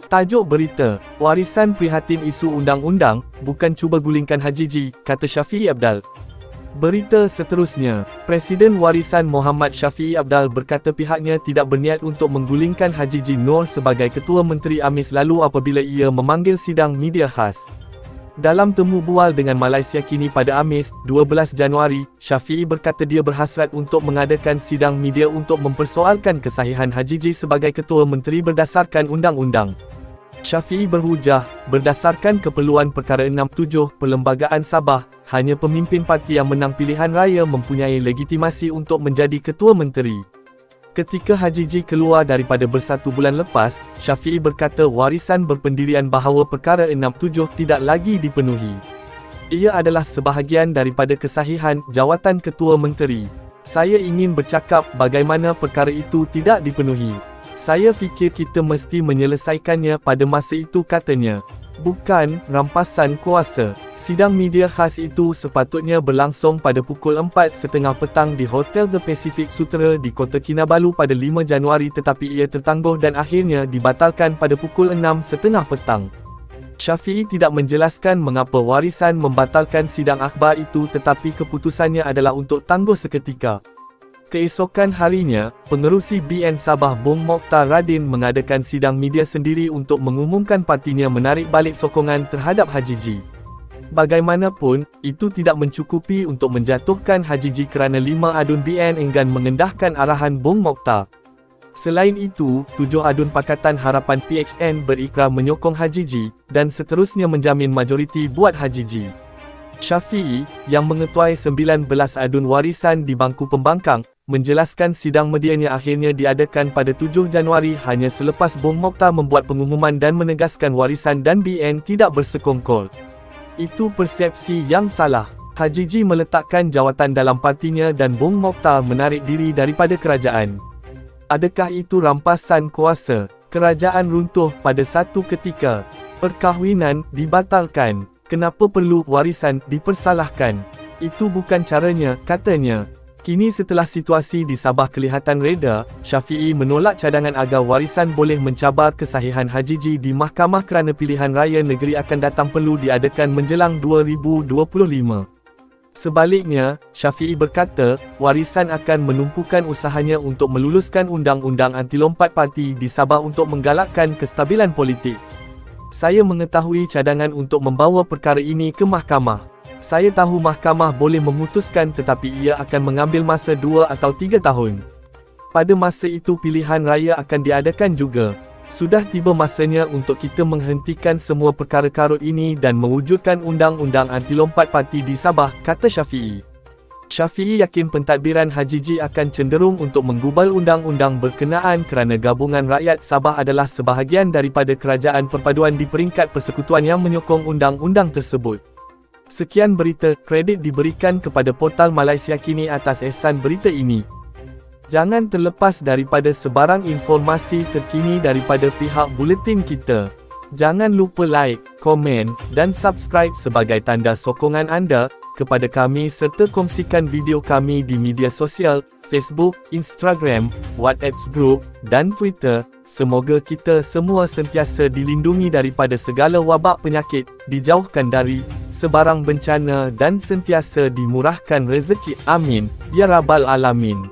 Tajuk berita, warisan prihatin isu undang-undang, bukan cuba gulingkan Hajiji, kata Syafiee Apdal. Berita seterusnya, Presiden Warisan Muhammad Syafiee Apdal berkata pihaknya tidak berniat untuk menggulingkan Hajiji Noor sebagai Ketua Menteri AMIS lalu apabila ia memanggil sidang media khas. Dalam temu bual dengan Malaysia Kini pada AMIS, 12 Januari, Syafiee berkata dia berhasrat untuk mengadakan sidang media untuk mempersoalkan kesahihan Hajiji sebagai Ketua Menteri berdasarkan undang-undang. Syafiee berhujah, berdasarkan keperluan Perkara 67 Perlembagaan Sabah, hanya pemimpin parti yang menang pilihan raya mempunyai legitimasi untuk menjadi Ketua Menteri. Ketika Hajiji keluar daripada Bersatu bulan lepas, Syafiee berkata warisan berpendirian bahawa Perkara 67 tidak lagi dipenuhi. Ia adalah sebahagian daripada kesahihan jawatan Ketua Menteri. Saya ingin bercakap bagaimana perkara itu tidak dipenuhi. Saya fikir kita mesti menyelesaikannya pada masa itu, katanya. Bukan rampasan kuasa. Sidang media khas itu sepatutnya berlangsung pada pukul 4.30 petang di Hotel The Pacific Sutera di Kota Kinabalu pada 5 Januari tetapi ia tertangguh dan akhirnya dibatalkan pada pukul 6.30 petang. Syafiee tidak menjelaskan mengapa warisan membatalkan sidang akhbar itu tetapi keputusannya adalah untuk tangguh seketika. Keesokan harinya, pengerusi BN Sabah Bong Mokhtar Radin mengadakan sidang media sendiri untuk mengumumkan partinya menarik balik sokongan terhadap Hajiji. Bagaimanapun, itu tidak mencukupi untuk menjatuhkan Hajiji kerana 5 adun BN enggan mengendahkan arahan Bong Mokhtar. Selain itu, 7 adun Pakatan Harapan PHN berikrar menyokong Hajiji, dan seterusnya menjamin majoriti buat Hajiji. Syafiee, yang mengetuai 19 adun warisan di bangku pembangkang, menjelaskan sidang medianya akhirnya diadakan pada 7 Januari hanya selepas Bong Mokhtar membuat pengumuman dan menegaskan warisan dan BN tidak bersekongkol. Itu persepsi yang salah. Hajiji meletakkan jawatan dalam partinya dan Bong Mokhtar menarik diri daripada kerajaan. Adakah itu rampasan kuasa? Kerajaan runtuh pada satu ketika. Perkahwinan dibatalkan. Kenapa perlu warisan dipersalahkan? Itu bukan caranya, katanya. Kini setelah situasi di Sabah kelihatan reda, Syafiee menolak cadangan agar warisan boleh mencabar kesahihan Hajiji di mahkamah kerana pilihan raya negeri akan datang perlu diadakan menjelang 2025. Sebaliknya, Syafiee berkata, warisan akan menumpukan usahanya untuk meluluskan undang-undang anti-lompat parti di Sabah untuk menggalakkan kestabilan politik. Saya mengetahui cadangan untuk membawa perkara ini ke mahkamah. Saya tahu mahkamah boleh memutuskan tetapi ia akan mengambil masa 2 atau 3 tahun. Pada masa itu pilihan raya akan diadakan juga. Sudah tiba masanya untuk kita menghentikan semua perkara karut ini dan mewujudkan undang-undang anti-lompat parti di Sabah, kata Syafiee. Syafiee yakin pentadbiran Hajiji akan cenderung untuk menggubal undang-undang berkenaan kerana gabungan rakyat Sabah adalah sebahagian daripada kerajaan perpaduan di peringkat persekutuan yang menyokong undang-undang tersebut. Sekian berita, kredit diberikan kepada Portal Malaysia Kini atas ihsan berita ini. Jangan terlepas daripada sebarang informasi terkini daripada pihak buletin kita. Jangan lupa like, komen, dan subscribe sebagai tanda sokongan anda kepada kami serta kongsikan video kami di media sosial, Facebook, Instagram, WhatsApp group, dan Twitter. Semoga kita semua sentiasa dilindungi daripada segala wabak penyakit, dijauhkan dari sebarang bencana dan sentiasa dimurahkan rezeki. Amin. Ya Rabbal Alamin.